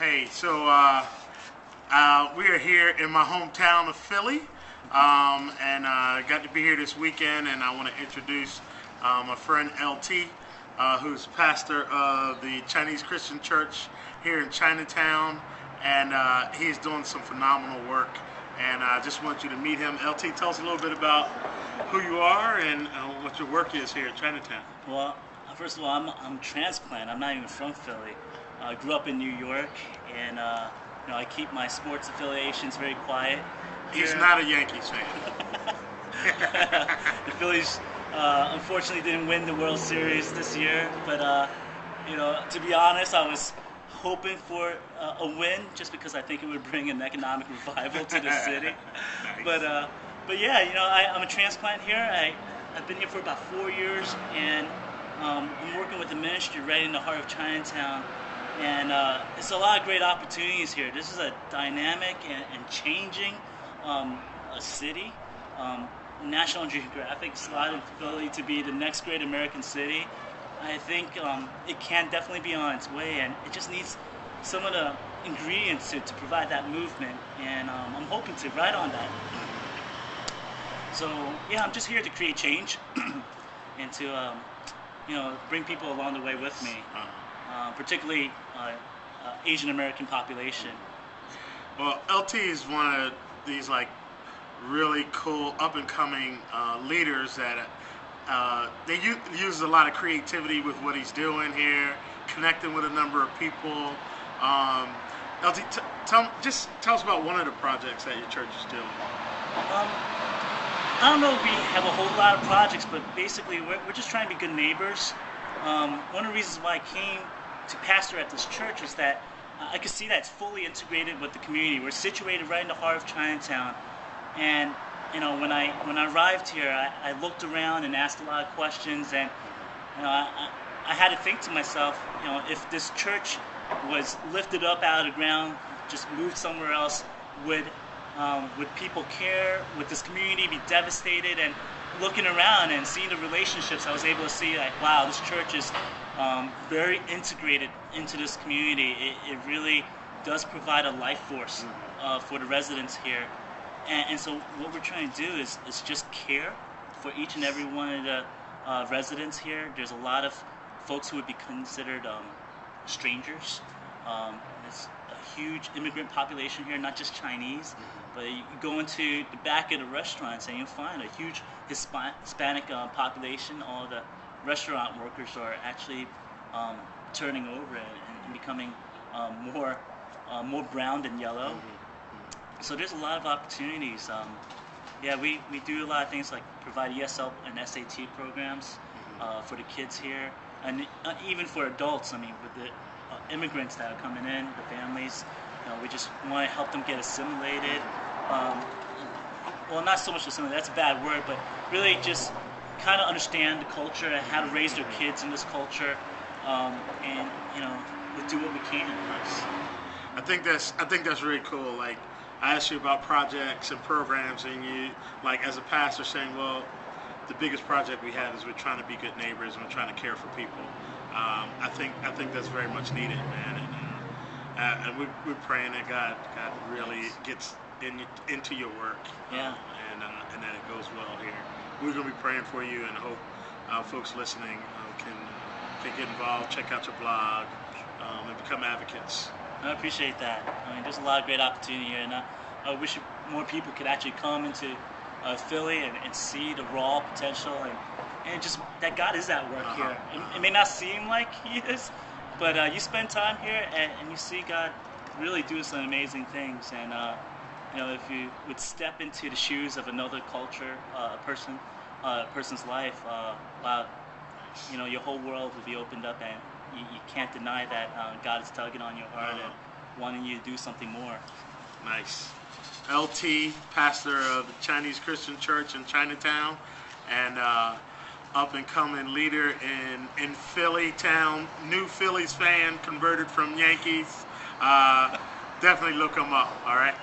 Hey, so we are here in my hometown of Philly, and got to be here this weekend. And I want to introduce my friend LT, who's pastor of the Chinese Christian Church here in Chinatown, and he's doing some phenomenal work. And I just want you to meet him. LT, tell us a little bit about who you are and what your work is here in Chinatown. Well, first of all, I'm transplant. I'm not even from Philly. I grew up in New York, and I keep my sports affiliations very quiet. He's not a Yankees fan. The Phillies, unfortunately, didn't win the World Series this year. But to be honest, I was hoping for a win, just because I think it would bring an economic revival to the city. Nice. But yeah, I'm a transplant here. I've been here for about 4 years, and I'm working with the ministry right in the heart of Chinatown. And it's a lot of great opportunities here. This is a dynamic and changing a city. National Geographic slotted Philly to be the next great American city. I think it can definitely be on its way, and it just needs some of the ingredients to provide that movement. And I'm hoping to ride on that. So yeah, I'm just here to create change and to bring people along the way with me. Particularly Asian American population. Well, LT is one of these really cool up and coming leaders that they use a lot of creativity with what he's doing here, connecting with a number of people. LT, tell us about one of the projects that your church is doing. I don't know if we have a whole lot of projects, but basically we're just trying to be good neighbors. One of the reasons why I came to pastor at this church is that I could see that it's fully integrated with the community. We're situated right in the heart of Chinatown, and when I arrived here, I looked around and asked a lot of questions, and I had to think to myself, if this church was lifted up out of the ground, just moved somewhere else, would people care? Would this community be devastated? And looking around and seeing the relationships, I was able to see wow, this church is very integrated into this community. It really does provide a life force for the residents here. And so what we're trying to do is just care for each and every one of the residents here. There's a lot of folks who would be considered strangers. There's a huge immigrant population here, not just Chinese, but you go into the back of the restaurants and you'll find a huge Hispanic population. All the restaurant workers are actually turning over and becoming more brown than yellow. So there's a lot of opportunities. We do a lot of things like provide ESL and SAT programs for the kids here, and even for adults. I mean, with the immigrants that are coming in, the families, we just want to help them get assimilated. Well, not so much assimilated, that's a bad word, but really just kind of understand the culture and how to raise their kids in this culture, and we'll do what we can. I think that's really cool. Like, I asked you about projects and programs, and you, as a pastor, saying, well, the biggest project we have is we're trying to be good neighbors and we're trying to care for people. I think that's very much needed, man. And we're praying that God really gets into your work, and that it goes well here. We're going to be praying for you, and hope folks listening can get involved, check out your blog, and become advocates. I appreciate that. I mean, there's a lot of great opportunity here, and I wish more people could actually come into Philly and see the raw potential, and just that God is at work here. It may not seem like He is, but you spend time here and you see God really do some amazing things. And if you would step into the shoes of another culture, a person's life, wow, your whole world will be opened up, and you can't deny that God is tugging on your heart and wanting you to do something more. Nice. LT, pastor of the Chinese Christian Church in Chinatown, and up and coming leader in Philly town, new Phillies fan, converted from Yankees. Definitely look him up, all right?